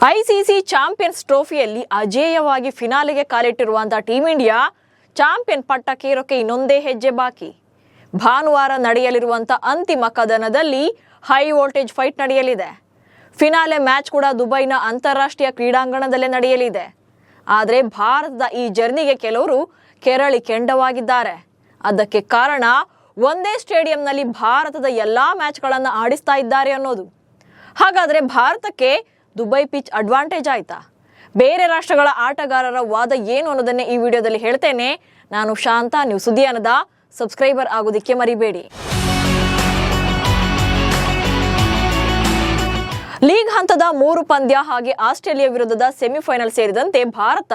ICC champions ಟ್ರೋಫಿಯಲ್ಲಿ ಅಜೇಯವಾಗಿ ಫಿನಾಲೆಗೆ ಕಾಲಿಟ್ಟಿರುವಂತಹ ಟೀಂ ಇಂಡಿಯಾ ಚಾಂಪಿಯನ್ ಪಟ್ಟಕ್ಕೇರೋಕೆ ಇನ್ನೊಂದೇ ಹೆಜ್ಜೆ ಬಾಕಿ. ಭಾನುವಾರ ನಡೆಯಲಿರುವಂತಹ ಅಂತಿಮ ಕದನದಲ್ಲಿ ಹೈ ವೋಲ್ಟೇಜ್ ಫೈಟ್ ನಡೆಯಲಿದೆ. ಫಿನಾಲೆ ಮ್ಯಾಚ್ ಕೂಡ ದುಬೈನ ಅಂತಾರಾಷ್ಟ್ರೀಯ ಕ್ರೀಡಾಂಗಣದಲ್ಲೇ ನಡೆಯಲಿದೆ. ಆದರೆ ಭಾರತದ ಈ ಜರ್ನಿಗೆ ಕೆಲವರು ಕೆರಳಿ ಕೆಂಡವಾಗಿದ್ದಾರೆ. ಅದಕ್ಕೆ ಕಾರಣ ಒಂದೇ ಸ್ಟೇಡಿಯಂನಲ್ಲಿ ಭಾರತದ ಎಲ್ಲಾ ಮ್ಯಾಚ್ಗಳನ್ನು ಆಡಿಸ್ತಾ ಇದ್ದಾರೆ ಅನ್ನೋದು. ಹಾಗಾದರೆ ಭಾರತಕ್ಕೆ ದುಬೈ ಪಿಚ್ ಅಡ್ವಾಂಟೇಜ್ ಆಯ್ತಾ? ಬೇರೆ ರಾಷ್ಟ್ರಗಳ ಆಟಗಾರರ ವಾದ ಏನು ಅನ್ನೋದನ್ನೇ ಈ ವಿಡಿಯೋದಲ್ಲಿ ಹೇಳ್ತೇನೆ. ನಾನು ಶಾಂತ, ನೀವು ಸುದ್ದಿಯಾನದ ಸಬ್ಸ್ಕ್ರೈಬರ್ ಆಗೋದಕ್ಕೆ ಮರಿಬೇಡಿ. ಲೀಗ್ ಹಂತದ 3 ಪಂದ್ಯ ಹಾಗೆ ಆಸ್ಟ್ರೇಲಿಯಾ ವಿರುದ್ಧದ ಸೆಮಿಫೈನಲ್ ಸೇರಿದಂತೆ ಭಾರತ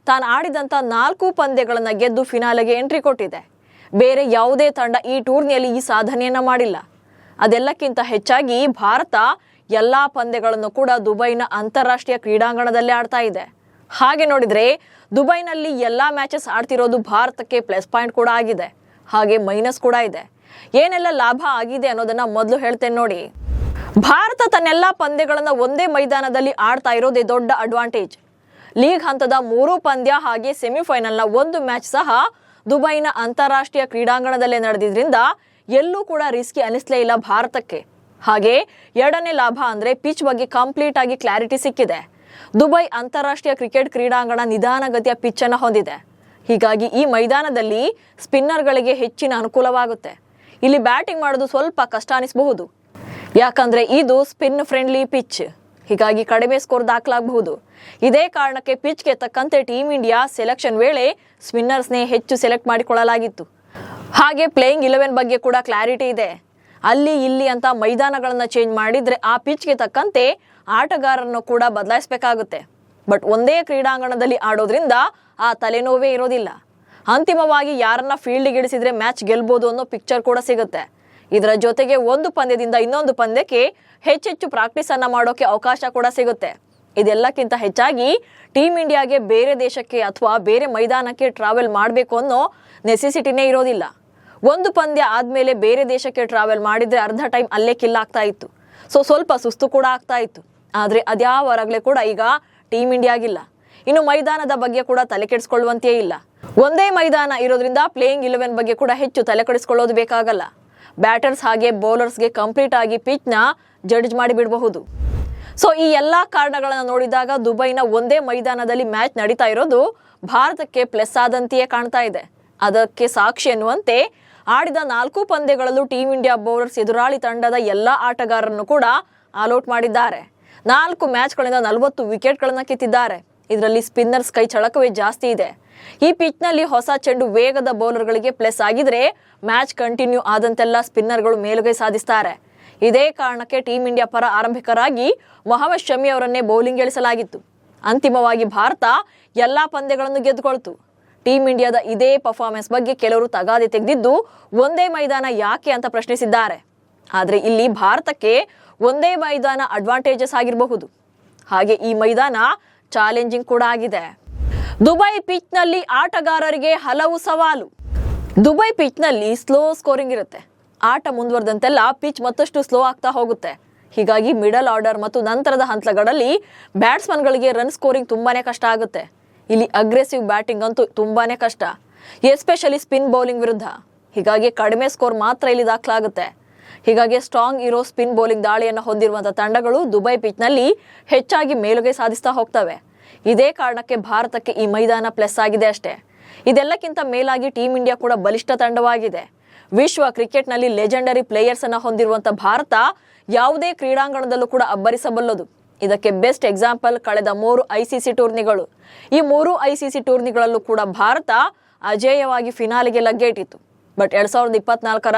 ತಾನು ಆಡಿದಂಥ 4 ಪಂದ್ಯಗಳನ್ನು ಗೆದ್ದು ಫಿನಾಲೆಗೆ ಎಂಟ್ರಿ ಕೊಟ್ಟಿದೆ. ಬೇರೆ ಯಾವುದೇ ತಂಡ ಈ ಟೂರ್ನಿಯಲ್ಲಿ ಈ ಸಾಧನೆಯನ್ನ ಮಾಡಿಲ್ಲ. ಅದೆಲ್ಲಕ್ಕಿಂತ ಹೆಚ್ಚಾಗಿ ಭಾರತ ಎಲ್ಲಾ ಪಂದ್ಯಗಳನ್ನು ಕೂಡ ದುಬೈನ ಅಂತಾರಾಷ್ಟ್ರೀಯ ಕ್ರೀಡಾಂಗಣದಲ್ಲೇ ಆಡ್ತಾ ಇದೆ. ಹಾಗೆ ನೋಡಿದ್ರೆ ದುಬೈನಲ್ಲಿ ಎಲ್ಲಾ ಮ್ಯಾಚಸ್ ಆಡ್ತಿರೋದು ಭಾರತಕ್ಕೆ ಪ್ಲಸ್ ಪಾಯಿಂಟ್ ಕೂಡ ಆಗಿದೆ, ಹಾಗೆ ಮೈನಸ್ ಕೂಡ ಇದೆ. ಏನೆಲ್ಲ ಲಾಭ ಆಗಿದೆ ಅನ್ನೋದನ್ನ ಮೊದಲು ಹೇಳ್ತೇನೆ ನೋಡಿ. ಭಾರತ ತನ್ನೆಲ್ಲ ಪಂದ್ಯಗಳನ್ನ ಒಂದೇ ಮೈದಾನದಲ್ಲಿ ಆಡ್ತಾ ಇರೋದೇ ದೊಡ್ಡ ಅಡ್ವಾಂಟೇಜ್. ಲೀಗ್ ಹಂತದ 3 ಪಂದ್ಯ ಹಾಗೆ ಸೆಮಿಫೈನಲ್ನ 1 ಮ್ಯಾಚ್ ಸಹ ದುಬೈನ ಅಂತಾರಾಷ್ಟ್ರೀಯ ಕ್ರೀಡಾಂಗಣದಲ್ಲೇ ನಡೆದಿದ್ರಿಂದ ಎಲ್ಲೂ ಕೂಡ ರಿಸ್ಕಿ ಅನಿಸ್ಲೇ ಇಲ್ಲ ಭಾರತಕ್ಕೆ. ಹಾಗೆ ಎರಡನೇ ಲಾಭ ಅಂದ್ರೆ ಪಿಚ್ ಬಗ್ಗೆ ಕಂಪ್ಲೀಟ್ ಆಗಿ ಕ್ಲಾರಿಟಿ ಸಿಕ್ಕಿದೆ. ದುಬೈ ಅಂತಾರಾಷ್ಟ್ರೀಯ ಕ್ರಿಕೆಟ್ ಕ್ರೀಡಾಂಗಣ ನಿಧಾನಗತಿಯ ಪಿಚ್ ಅನ್ನು ಹೊಂದಿದೆ. ಹೀಗಾಗಿ ಈ ಮೈದಾನದಲ್ಲಿ ಸ್ಪಿನ್ನರ್ಗಳಿಗೆ ಹೆಚ್ಚಿನ ಅನುಕೂಲವಾಗುತ್ತೆ. ಇಲ್ಲಿ ಬ್ಯಾಟಿಂಗ್ ಮಾಡೋದು ಸ್ವಲ್ಪ ಕಷ್ಟ ಅನಿಸಬಹುದು, ಯಾಕಂದ್ರೆ ಇದು ಸ್ಪಿನ್ ಫ್ರೆಂಡ್ಲಿ ಪಿಚ್. ಹೀಗಾಗಿ ಕಡಿಮೆ ಸ್ಕೋರ್ ದಾಖಲಾಗಬಹುದು. ಇದೇ ಕಾರಣಕ್ಕೆ ಪಿಚ್ಗೆ ತಕ್ಕಂತೆ ಟೀಂ ಇಂಡಿಯಾ ಸೆಲೆಕ್ಷನ್ ವೇಳೆ ಸ್ಪಿನ್ನರ್ಸ್ನೇ ಹೆಚ್ಚು ಸೆಲೆಕ್ಟ್ ಮಾಡಿಕೊಳ್ಳಲಾಗಿತ್ತು. ಹಾಗೆ ಪ್ಲೇಯಿಂಗ್ 11 ಬಗ್ಗೆ ಕೂಡ ಕ್ಲಾರಿಟಿ ಇದೆ. ಅಲ್ಲಿ ಇಲ್ಲಿ ಅಂತ ಮೈದಾನಗಳನ್ನ ಚೇಂಜ್ ಮಾಡಿದ್ರೆ ಆ ಪಿಚ್ಗೆ ತಕ್ಕಂತೆ ಆಟಗಾರರನ್ನು ಕೂಡ ಬದಲಾಯಿಸಬೇಕಾಗುತ್ತೆ. ಬಟ್ ಒಂದೇ ಕ್ರೀಡಾಂಗಣದಲ್ಲಿ ಆಡೋದ್ರಿಂದ ಆ ತಲೆನೋವೇ ಇರೋದಿಲ್ಲ. ಅಂತಿಮವಾಗಿ ಯಾರನ್ನ ಫೀಲ್ಡ್ಗೆ ಇಳಿಸಿದ್ರೆ ಮ್ಯಾಚ್ ಗೆಲ್ಬಹುದು ಅನ್ನೋ ಪಿಕ್ಚರ್ ಕೂಡ ಸಿಗುತ್ತೆ. ಇದರ ಜೊತೆಗೆ ಒಂದು ಪಂದ್ಯದಿಂದ ಇನ್ನೊಂದು ಪಂದ್ಯಕ್ಕೆ ಹೆಚ್ಚೆಚ್ಚು ಪ್ರಾಕ್ಟೀಸ್ ಅನ್ನ ಮಾಡೋಕೆ ಅವಕಾಶ ಕೂಡ ಸಿಗುತ್ತೆ. ಇದೆಲ್ಲಕ್ಕಿಂತ ಹೆಚ್ಚಾಗಿ ಟೀಂ ಇಂಡಿಯಾಗೆ ಬೇರೆ ದೇಶಕ್ಕೆ ಅಥವಾ ಬೇರೆ ಮೈದಾನಕ್ಕೆ ಟ್ರಾವೆಲ್ ಮಾಡಬೇಕು ಅನ್ನೋ ನೆಸೆಸಿಟಿನೇ ಇರೋದಿಲ್ಲ. ಒಂದು ಪಂದ್ಯ ಆದ್ಮೇಲೆ ಬೇರೆ ದೇಶಕ್ಕೆ ಟ್ರಾವೆಲ್ ಮಾಡಿದ್ರೆ ಅರ್ಧ ಟೈಮ್ ಅಲ್ಲೇ ಕಿಲ್ ಆಗ್ತಾ ಇತ್ತು. ಸೊ ಸ್ವಲ್ಪ ಸುಸ್ತು ಕೂಡ ಆಗ್ತಾ ಇತ್ತು. ಆದ್ರೆ ಅದ್ಯಾವ ರಗಳೆ ಕೂಡ ಈಗ ಟೀಂ ಇಂಡಿಯಾಗಿಲ್ಲ. ಇನ್ನು ಮೈದಾನದ ಬಗ್ಗೆ ಕೂಡ ತಲೆ ಕೆಡಿಸ್ಕೊಳ್ಳುವಂತೆಯೇ ಇಲ್ಲ. ಒಂದೇ ಮೈದಾನ ಇರೋದ್ರಿಂದ ಪ್ಲೇಯಿಂಗ್ 11 ಬಗ್ಗೆ ಕೂಡ ಹೆಚ್ಚು ತಲೆ ಕೆಡಿಸ್ಕೊಳ್ಳೋದು ಬೇಕಾಗಲ್ಲ. ಬ್ಯಾಟರ್ಸ್ ಹಾಗೆ ಬೌಲರ್ಸ್ಗೆ ಕಂಪ್ಲೀಟ್ ಆಗಿ ಪಿಚ್ ನ ಜಡ್ಜ್ ಮಾಡಿ ಬಿಡಬಹುದು. ಸೊ ಈ ಎಲ್ಲಾ ಕಾರಣಗಳನ್ನ ನೋಡಿದಾಗ ದುಬೈನ ಒಂದೇ ಮೈದಾನದಲ್ಲಿ ಮ್ಯಾಚ್ ನಡೀತಾ ಇರೋದು ಭಾರತಕ್ಕೆ ಪ್ಲಸ್ ಆದಂತೆಯೇ ಕಾಣ್ತಾ ಇದೆ. ಅದಕ್ಕೆ ಸಾಕ್ಷಿ ಎನ್ನುವಂತೆ ಆಡಿದ 4 ಪಂದ್ಯಗಳಲ್ಲೂ ಟೀಂ ಇಂಡಿಯಾ ಬೌಲರ್ಸ್ ಎದುರಾಳಿ ತಂಡದ ಎಲ್ಲಾ ಆಟಗಾರರನ್ನು ಕೂಡ ಆಲ್ಔಟ್ ಮಾಡಿದ್ದಾರೆ. 4 ಮ್ಯಾಚ್ಗಳಿಂದ 40 ವಿಕೆಟ್ಗಳನ್ನ ಕಿತ್ತಿದ್ದಾರೆ. ಇದರಲ್ಲಿ ಸ್ಪಿನ್ನರ್ಸ್ ಕೈ ಚಳಕವೇ ಜಾಸ್ತಿ ಇದೆ. ಈ ಪಿಚ್ನಲ್ಲಿ ಹೊಸ ಚೆಂಡು ವೇಗದ ಬೌಲರ್ಗಳಿಗೆ ಪ್ಲಸ್ ಆಗಿದ್ರೆ ಮ್ಯಾಚ್ ಕಂಟಿನ್ಯೂ ಆದಂತೆಲ್ಲ ಸ್ಪಿನ್ನರ್ಗಳು ಮೇಲುಗೈ ಸಾಧಿಸ್ತಾರೆ. ಇದೇ ಕಾರಣಕ್ಕೆ ಟೀಂ ಇಂಡಿಯಾ ಪರ ಆರಂಭಿಕರಾಗಿ ಮೊಹಮ್ಮದ್ ಶಮಿ ಅವರನ್ನೇ ಬೌಲಿಂಗ್ ಇಳಿಸಲಾಗಿತ್ತು. ಅಂತಿಮವಾಗಿ ಭಾರತ ಎಲ್ಲಾ ಪಂದ್ಯಗಳನ್ನು ಗೆದ್ದುಕೊಳ್ತು. ಟೀಂ ಇಂಡಿಯಾದ ಇದೇ ಪರ್ಫಾರ್ಮೆನ್ಸ್ ಬಗ್ಗೆ ಕೆಲವರು ತಗಾದೆ ತೆಗೆದಿದ್ದು ಒಂದೇ ಮೈದಾನ ಯಾಕೆ ಅಂತ ಪ್ರಶ್ನಿಸಿದ್ದಾರೆ. ಆದ್ರೆ ಇಲ್ಲಿ ಭಾರತಕ್ಕೆ ಒಂದೇ ಮೈದಾನ ಅಡ್ವಾಂಟೇಜಸ್ ಆಗಿರಬಹುದು, ಹಾಗೆ ಈ ಮೈದಾನ ಚಾಲೆಂಜಿಂಗ್ ಕೂಡ ಆಗಿದೆ. ದುಬೈ ಪಿಚ್ ನಲ್ಲಿ ಆಟಗಾರರಿಗೆ ಹಲವು ಸವಾಲು. ದುಬೈ ಪಿಚ್ ನಲ್ಲಿ ಸ್ಲೋ ಸ್ಕೋರಿಂಗ್ ಇರುತ್ತೆ. ಆಟ ಮುಂದುವರೆದಂತೆಲ್ಲ ಪಿಚ್ ಮತ್ತಷ್ಟು ಸ್ಲೋ ಆಗ್ತಾ ಹೋಗುತ್ತೆ. ಹೀಗಾಗಿ ಮಿಡಲ್ ಆರ್ಡರ್ ಮತ್ತು ನಂತರದ ಹಂತಗಳಲ್ಲಿ ಬ್ಯಾಟ್ಸ್ಮನ್ಗಳಿಗೆ ರನ್ ಸ್ಕೋರಿಂಗ್ ತುಂಬಾನೇ ಕಷ್ಟ ಆಗುತ್ತೆ. ಇಲ್ಲಿ ಅಗ್ರೆಸಿವ್ ಬ್ಯಾಟಿಂಗ್ ಅಂತೂ ತುಂಬಾನೇ ಕಷ್ಟ, ಎಸ್ಪೆಷಲಿ ಸ್ಪಿನ್ ಬೌಲಿಂಗ್ ವಿರುದ್ಧ. ಹೀಗಾಗಿ ಕಡಿಮೆ ಸ್ಕೋರ್ ಮಾತ್ರ ಇಲ್ಲಿ ದಾಖಲಾಗುತ್ತೆ. ಹೀಗಾಗಿ ಸ್ಟ್ರಾಂಗ್ ಇರೋ ಸ್ಪಿನ್ ಬೌಲಿಂಗ್ ದಾಳಿಯನ್ನು ಹೊಂದಿರುವಂತಹ ತಂಡಗಳು ದುಬೈ ಪಿಚ್ ನಲ್ಲಿ ಹೆಚ್ಚಾಗಿ ಮೇಲುಗೈ ಸಾಧಿಸ್ತಾ ಹೋಗ್ತವೆ. ಇದೇ ಕಾರಣಕ್ಕೆ ಭಾರತಕ್ಕೆ ಈ ಮೈದಾನ ಪ್ಲಸ್ ಆಗಿದೆ ಅಷ್ಟೇ. ಇದೆಲ್ಲಕ್ಕಿಂತ ಮೇಲಾಗಿ ಟೀಂ ಇಂಡಿಯಾ ಕೂಡ ಬಲಿಷ್ಠ ತಂಡವಾಗಿದೆ. ವಿಶ್ವ ಕ್ರಿಕೆಟ್ ನಲ್ಲಿ ಲೆಜೆಂಡರಿ ಪ್ಲೇಯರ್ಸ್ ಅನ್ನ ಹೊಂದಿರುವಂತಹ ಭಾರತ ಯಾವುದೇ ಕ್ರೀಡಾಂಗಣದಲ್ಲೂ ಕೂಡ ಅಬ್ಬರಿಸಬಲ್ಲದು. ಇದಕ್ಕೆ ಬೆಸ್ಟ್ ಎಕ್ಸಾಂಪಲ್ ಕಳೆದ 3 ಐಸಿಸಿ ಟೂರ್ನಿಗಳು. ಈ 3 ಐಸಿಸಿ ಟೂರ್ನಿಗಳಲ್ಲೂ ಕೂಡ ಭಾರತ ಅಜೇಯವಾಗಿ ಫಿನಾಲೆಗೆ ಲಗ್ಗೆ ಇಟ್ಟಿತ್ತು. ಬಟ್ 2024ರ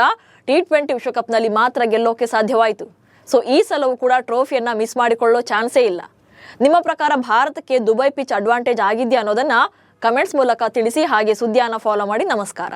T20 ವಿಶ್ವಕಪ್ನಲ್ಲಿ ಮಾತ್ರ ಗೆಲ್ಲೋಕೆ ಸಾಧ್ಯವಾಯಿತು. ಸೊ ಈ ಸಲವೂ ಕೂಡ ಟ್ರೋಫಿಯನ್ನ ಮಿಸ್ ಮಾಡಿಕೊಳ್ಳೋ ಚಾನ್ಸೇ ಇಲ್ಲ. ನಿಮ್ಮ ಪ್ರಕಾರ ಭಾರತಕ್ಕೆ ದುಬೈ ಪಿಚ್ ಅಡ್ವಾಂಟೇಜ್ ಆಗಿದೆಯಾ ಅನ್ನೋದನ್ನ ಕಮೆಂಟ್ಸ್ ಮೂಲಕ ತಿಳಿಸಿ. ಹಾಗೆ ಸುದ್ದಿಯನ್ನ ಫಾಲೋ ಮಾಡಿ. ನಮಸ್ಕಾರ.